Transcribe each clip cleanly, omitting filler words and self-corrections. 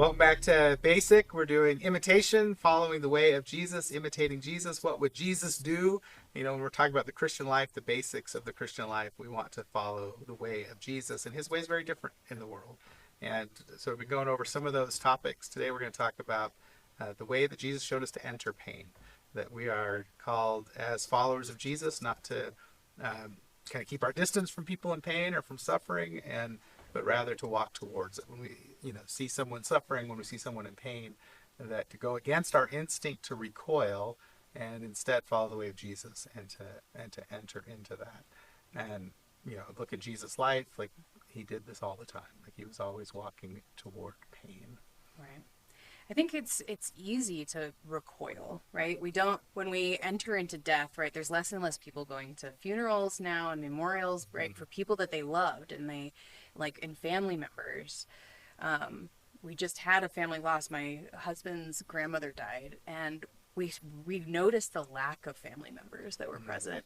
Welcome back to Basic. We're doing imitation, following the way of Jesus, imitating Jesus. What would Jesus do? You know, when we're talking about the Christian life, the basics of the Christian life, we want to follow the way of Jesus, and his way is very different in the world. And so we've been going over some of those topics. Today we're going to talk about the way that Jesus showed us to enter pain, that we are called as followers of Jesus not to kind of keep our distance from people in pain or from suffering, but rather to walk towards it. When we, see someone suffering, when we see someone in pain, that to go against our instinct to recoil and instead follow the way of Jesus and to enter into that. And look at Jesus' life, like he did this all the time. Like he was always walking toward pain. Right. I think it's easy to recoil, right? When we enter into death, right, there's less and less people going to funerals now and memorials, right, for people that they loved and and family members. We just had a family loss. My husband's grandmother died, and we noticed the lack of family members that were present.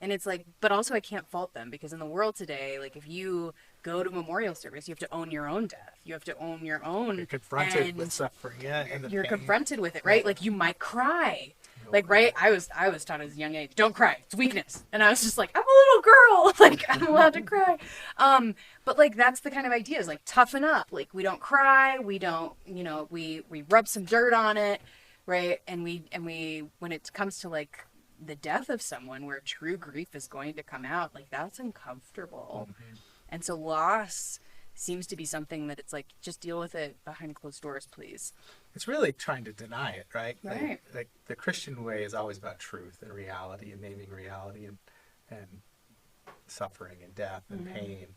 And it's like, but also I can't fault them, because in the world today, like if you go to memorial service, you have to own your own death. You have to own your own. You're confronted with suffering, and you're pain. confronted with it, right? Like you might cry. Like, right, I was taught at a young age, don't cry, it's weakness. And I was just like, I'm a little girl, like I'm allowed to cry. But like that's the kind of idea, is like toughen up. Like we don't cry, we don't, we rub some dirt on it, right? And we when it comes to like the death of someone where true grief is going to come out, like that's uncomfortable. And so loss seems to be something that it's like, just deal with it behind closed doors, please. It's really trying to deny it, right? Right. Like the Christian way is always about truth and reality and naming reality, and suffering and death and pain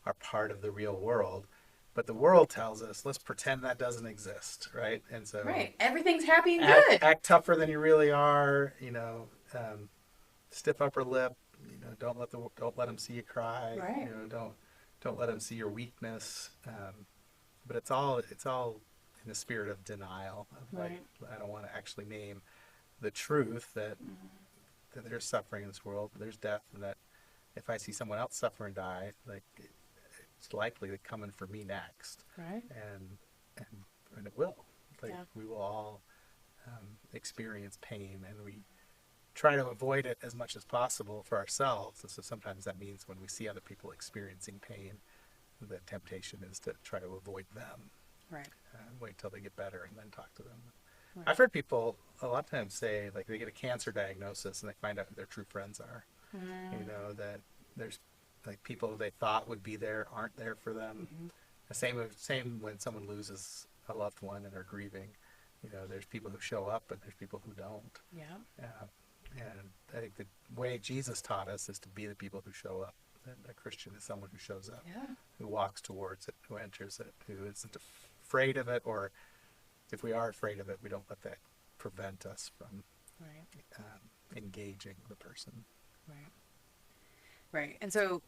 are part of the real world. But the world tells us, let's pretend that doesn't exist, right? And so right, everything's happy and good. Act tougher than you really are, stiff upper lip, don't let them see you cry, right. Don't let them see your weakness. But it's all in the spirit of denial. Of right. Like, I don't want to actually name the truth that there's suffering in this world, there's death, and that if I see someone else suffer and die, like it's likely to come in for me next. Right. And it will. Like Yeah. we will all experience pain, and we try to avoid it as much as possible for ourselves. And so sometimes that means when we see other people experiencing pain, the temptation is to try to avoid them. Right. Wait till they get better and then talk to them. Right. I've heard people a lot of times say, like, they get a cancer diagnosis and they find out who their true friends are. That there's like people they thought would be there aren't there for them. The same when someone loses a loved one and they're grieving. There's people who show up and there's people who don't. Yeah. And I think the way Jesus taught us is to be the people who show up. And a Christian is someone who shows up, who walks towards it, who enters it, who isn't afraid of it, or if we are afraid of it, we don't let that prevent us from engaging the person. Right. Right. And so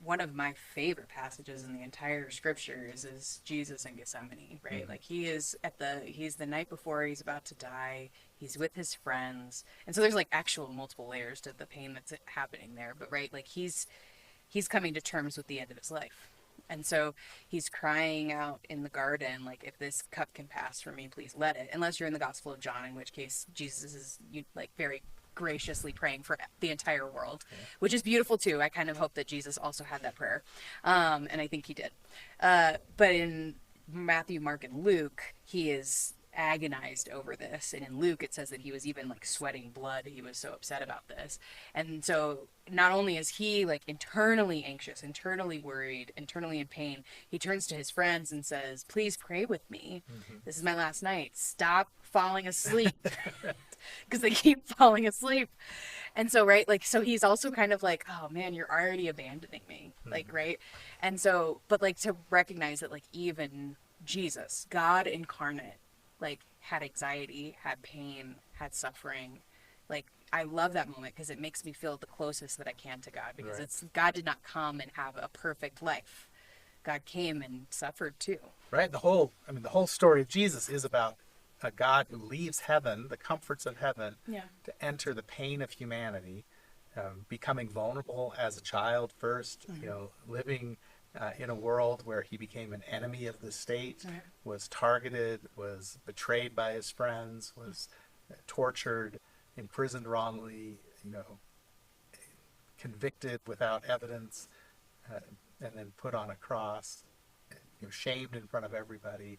one of my favorite passages in the entire scriptures is Jesus in Gethsemane, right? Like he's the night before he's about to die. He's with his friends. And so there's like actual multiple layers to the pain that's happening there. But right, like he's coming to terms with the end of his life. And so he's crying out in the garden, like, if this cup can pass from me, please let it. Unless you're in the Gospel of John, in which case Jesus is like very graciously praying for the entire world, which is beautiful too. I kind of hope that Jesus also had that prayer. And I think he did. But in Matthew, Mark, and Luke, he is agonized over this. And in Luke, it says that he was even like sweating blood. He was so upset about this. And so not only is he like internally anxious, internally worried, internally in pain, he turns to his friends and says, please pray with me. This is my last night. Stop falling asleep. Because they keep falling asleep. And so, right, like, so he's also kind of like, oh man, you're already abandoning me. Like, right. And so, but like to recognize that like even Jesus, God incarnate, like had anxiety, had pain, had suffering. Like, I love that moment because it makes me feel the closest that I can to God, because it's God did not come and have a perfect life. God came and suffered too. Right. The whole story of Jesus is about a God who leaves heaven, the comforts of heaven, to enter the pain of humanity, becoming vulnerable as a child first, living in a world where he became an enemy of the state, Right. was targeted, was betrayed by his friends, was tortured, imprisoned wrongly, convicted without evidence, uh, and then put on a cross, shamed in front of everybody,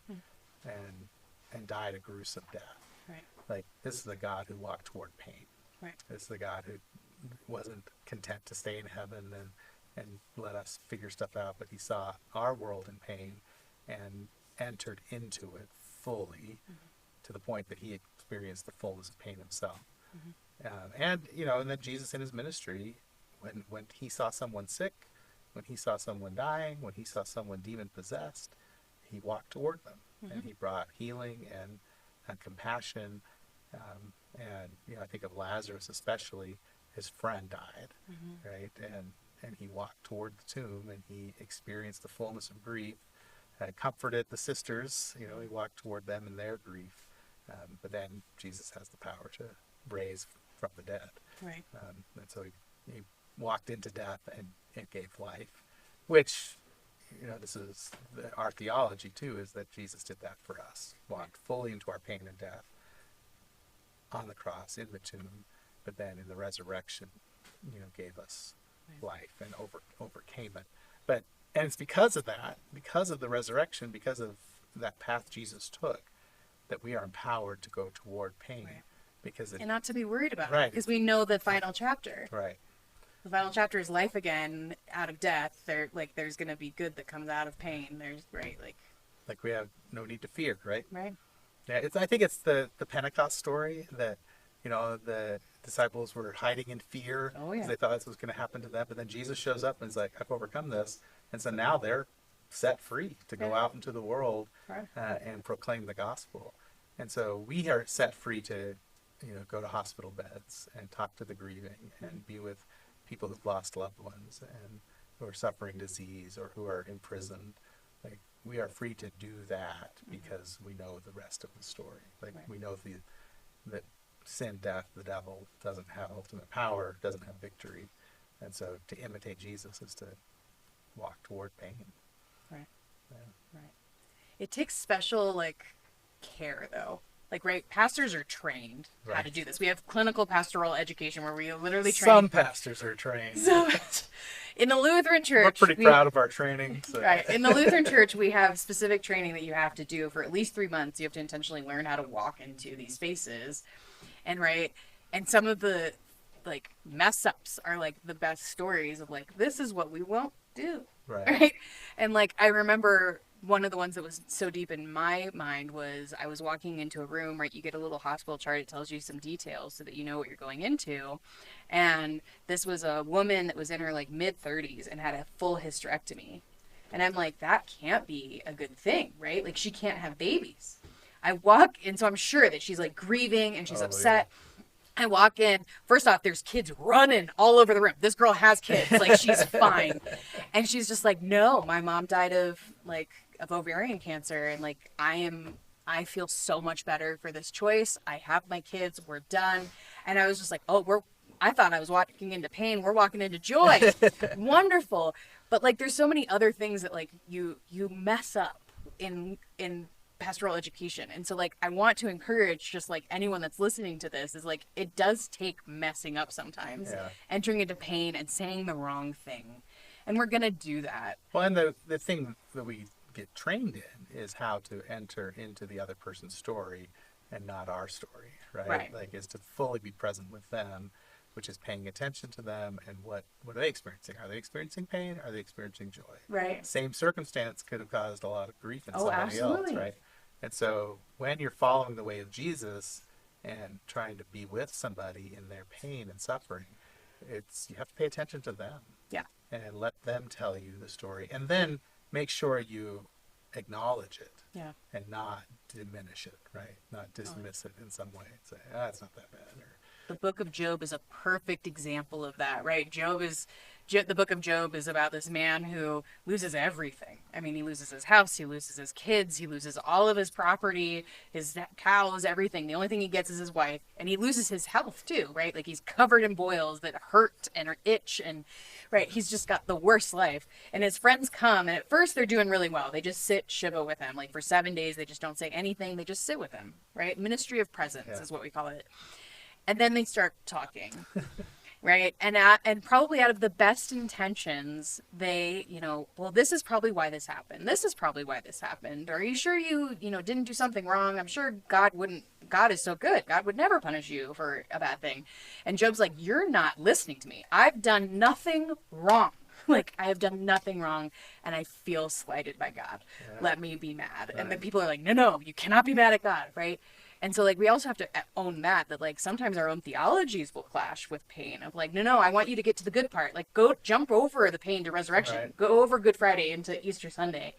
and died a gruesome death. Right. Like, this is a God who walked toward pain. Right. This is a God who wasn't content to stay in heaven and let us figure stuff out, but he saw our world in pain and entered into it fully, to the point that he experienced the fullness of pain himself. And then Jesus in his ministry, when he saw someone sick, when he saw someone dying, when he saw someone demon possessed, he walked toward them, and he brought healing and compassion. And I think of Lazarus especially. His friend died, right? And he walked toward the tomb, and he experienced the fullness of grief, comforted the sisters. He walked toward them in their grief. But then Jesus has the power to raise from the dead. Right. And so he walked into death and gave life, which, this is our theology too, is that Jesus did that for us, walked fully into our pain and death on the cross, in the tomb, but then in the resurrection, gave us life and overcame it. And it's because of that, because of the resurrection, because of that path Jesus took, that we are empowered to go toward pain. Right. And not to be worried about right. it, because we know the final chapter. Right. The final chapter is life again out of death. There's going to be good that comes out of pain. Like we have no need to fear, right? Right. Yeah, I think it's the Pentecost story that, the disciples were hiding in fear because they thought this was going to happen to them. But then Jesus shows up and is like, I've overcome this. And so now they're set free to go out into the world and proclaim the gospel. And so we are set free to, go to hospital beds and talk to the grieving and be with people who've lost loved ones and who are suffering disease or who are imprisoned. Like, we are free to do that because we know the rest of the story. We know that sin, death, the devil doesn't have ultimate power, doesn't have victory. And so to imitate Jesus is to walk toward pain. Right. Yeah. Right. It takes special care though. Pastors are trained how to do this. We have clinical pastoral education where we literally train. Some pastors are trained. In the Lutheran Church, we're pretty proud of our training. So. Right. In the Lutheran Church, we have specific training that you have to do for at least 3 months. You have to intentionally learn how to walk into these spaces. And some of the mess ups are the best stories of this is what we won't do. Right. And I remember one of the ones that was so deep in my mind was I was walking into a room, right? You get a little hospital chart. It tells you some details so that you know what you're going into. And this was a woman that was in her mid 30s and had a full hysterectomy. And I'm like, that can't be a good thing, right? She can't have babies. I walk in, so I'm sure that she's grieving and she's upset. Yeah. I walk in. First off, there's kids running all over the room. This girl has kids. She's fine. And she's just no, my mom died of ovarian cancer. And I feel so much better for this choice. I have my kids. We're done. And I was just I thought I was walking into pain. We're walking into joy. Wonderful. But there's so many other things that you mess up in pastoral education. And so I want to encourage just anyone that's listening to this is it does take messing up sometimes, entering into pain and saying the wrong thing. And we're going to do that. Well, and the thing that we get trained in is how to enter into the other person's story and not our story, right? Is to fully be present with them, which is paying attention to them and what are they experiencing? Are they experiencing pain? Are they experiencing joy? Right. Same circumstance could have caused a lot of grief in somebody absolutely. else, right? And so when you're following the way of Jesus and trying to be with somebody in their pain and suffering, you have to pay attention to them. Yeah. And let them tell you the story. And then make sure you acknowledge it. Yeah. And not diminish it, right? Not dismiss it in some way. Say, it's not that bad. The book of Job is a perfect example of that, right? The book of Job is about this man who loses everything. I mean, he loses his house, he loses his kids, he loses all of his property, his cows, everything. The only thing he gets is his wife, and he loses his health too, right? Like he's covered in boils that hurt and itch, and right, he's just got the worst life. And his friends come, and at first they're doing really well. They just sit shiva with him, like for 7 days. They just don't say anything. They just sit with him, right? Ministry of presence is what we call it. And then they start talking. Right. And probably out of the best intentions, they, well, this is probably why this happened. This is probably why this happened. Are you sure you didn't do something wrong? I'm sure God is so good. God would never punish you for a bad thing. And Job's like, you're not listening to me. I've done nothing wrong. Like, I have done nothing wrong, and I feel slighted by God. Yeah. Let me be mad. Right. And then people are like, no, you cannot be mad at God, right? And so, like, we also have to own that, like, sometimes our own theologies will clash with pain of, like, no, I want you to get to the good part. Like, go jump over the pain to resurrection. Right. Go over Good Friday into Easter Sunday.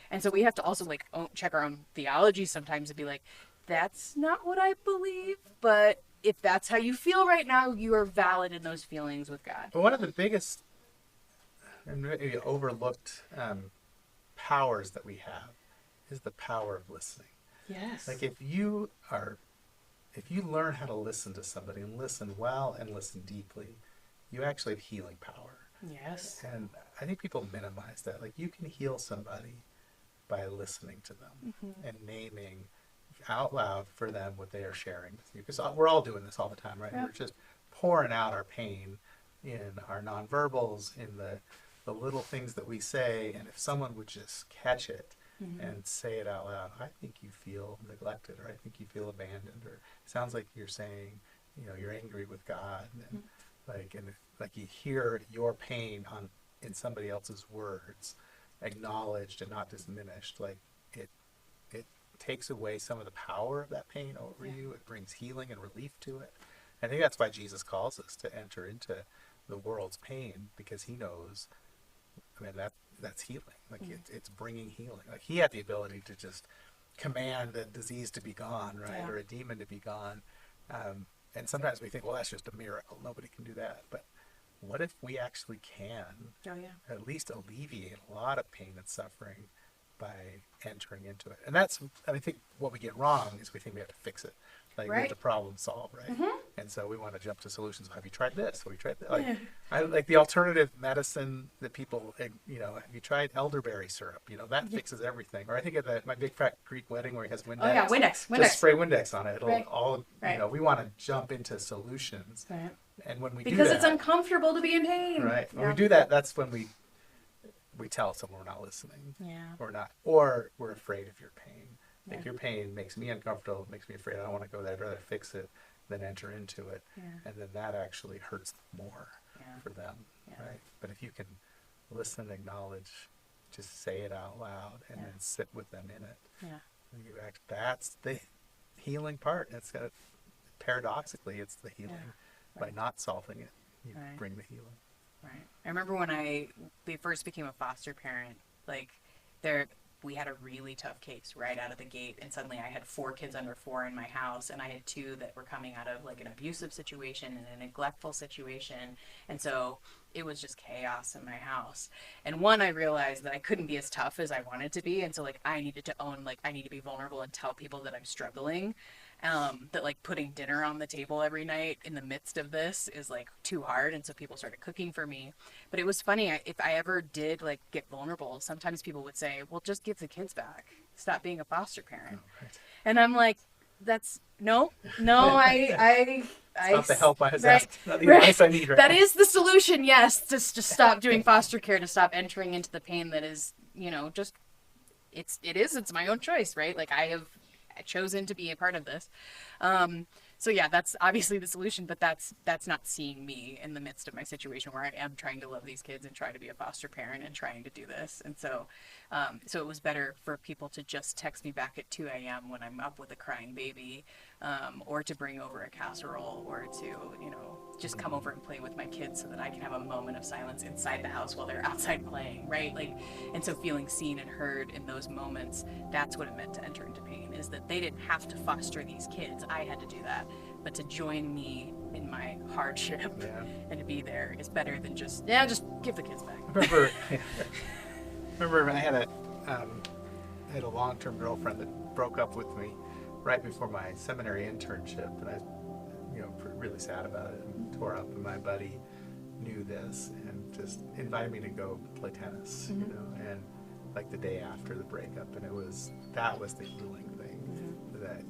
And so we have to also, like, check our own theology sometimes and be like, that's not what I believe, but if that's how you feel right now, you are valid in those feelings with God. But one of the biggest and maybe overlooked powers that we have is the power of listening. Yes. Like if you learn how to listen to somebody and listen well and listen deeply, you actually have healing power. Yes. And I think people minimize that. Like you can heal somebody by listening to them and naming out loud for them what they are sharing with you. Because we're all doing this all the time, right? Yep. We're just pouring out our pain in our nonverbals, in the little things that we say. And if someone would just catch it, and say it out loud, I think you feel neglected, or I think you feel abandoned, or it sounds like you're saying, you're angry with God, and like you hear your pain in somebody else's words, acknowledged and not diminished. Like it takes away some of the power of that pain over you. It brings healing and relief to it. I think that's why Jesus calls us to enter into the world's pain, because he knows. I mean that's healing. Like it's bringing healing. Like he had the ability to just command a disease to be gone, right, or a demon to be gone. And sometimes we think, well, that's just a miracle. Nobody can do that. But what if we actually can at least alleviate a lot of pain and suffering by entering into it? And I think what we get wrong is we think we have to fix it. Like we have the problem solved, right? And so we want to jump to solutions. Have you tried this? Have you tried that? Like, I like the alternative medicine that people, have you tried elderberry syrup? That fixes everything. Or I think at my big fat Greek wedding where he has Windex. Oh yeah, Windex. Just spray Windex on it. It'll all, we want to jump into solutions. Right. And when we do that. Because it's uncomfortable to be in pain. Right. When we do that, that's when we tell someone we're not listening. Yeah. Or we're afraid of your pain. Like your pain makes me uncomfortable, makes me afraid. I don't want to go there. I'd rather fix it than enter into it. Yeah. And then that actually hurts more for them, right? But if you can listen, acknowledge, just say it out loud, and then sit with them in it, that's the healing part. Paradoxically, it's the healing. By not solving it, you bring the healing. Right. I remember when we first became a foster parent, we had a really tough case right out of the gate, and suddenly I had 4 kids under 4 in my house, and I had 2 that were coming out of like an abusive situation and a neglectful situation, and so it was just chaos in my house. And I realized that I couldn't be as tough as I wanted to be, and so I needed to own, I need to be vulnerable and tell people that I'm struggling. That putting dinner on the table every night in the midst of this is too hard, and so people started cooking for me. But it was funny, if I ever did get vulnerable, sometimes people would say, well, just give the kids back, stop being a foster parent. Oh, right. And I'm like, that's no I not the help I was asked, not the advice I need right that now. Is the solution, yes, to stop doing foster care, to stop entering into the pain that is it's my own choice, right? I have chosen to be a part of this. So yeah, that's obviously the solution, but that's not seeing me in the midst of my situation where I am trying to love these kids and try to be a foster parent and trying to do this. And so it was better for people to just text me back at 2 a.m. when I'm up with a crying baby, or to bring over a casserole, or to, just come over and play with my kids so that I can have a moment of silence inside the house while they're outside playing, right? And so feeling seen and heard in those moments, that's what it meant to enter into pain, is that they didn't have to foster these kids. I had to do that. But to join me in my hardship Yeah. and to be there is better than just give the kids back. Remember, I had a long-term girlfriend that broke up with me right before my seminary internship, and I was, really sad about it and tore up. And my buddy knew this and just invited me to go play tennis, and like the day after the breakup, and that was the healing thing, that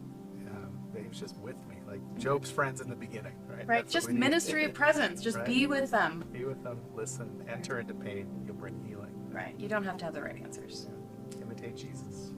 he was just with me, like Job's friends in the beginning, right? Right, That's just what we need. ministry of presence, just Right. be with them. Be with them, listen, enter into pain, you'll bring healing. Right, you don't have to have the right answers. Imitate Jesus.